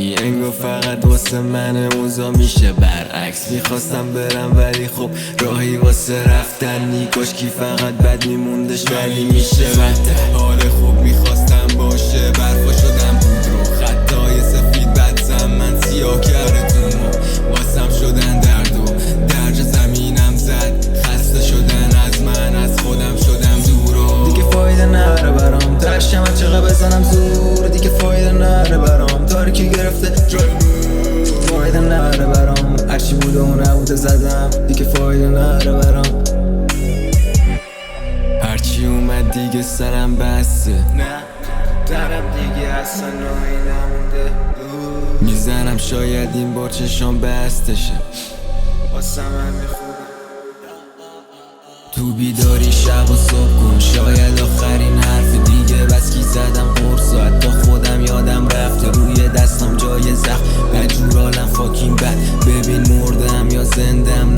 میگی انگار فقط واسه من اوضاع میشه برعکس. میخواستم برم ولی خب راهی واسه رفتن نی. کاشکی فقط بد میموندش ولی میشه بهتر. حال خوب میخواستم باشه برفا شدم بود رو خطای سفید بدزم من سیاه کرده واسم شدن درد و درج زمینم زد. خسته شدن از من از خودم شدم دور و دیگه فایده نره برام ترشم از چقدر بزنم زور. دیگه فایده نره برام تاریکی گرفته جای فایده نره برام هرچی بود و نبوده زدم. دیگه فایده نره برام هرچی اومد دیگه سرم بسته. نه درم دیگه اصلا راهی نمونده. میزنم شاید این بار چشام بستشه واسه من میخونم تو بیداری شب و صبح کن. شاید آخرین حرف دیگه بس کی زدم قرص و حتی خودم یادم رفته. روی دستم جای زخم بجور عالم فاکین بد. ببین مردم یا زندم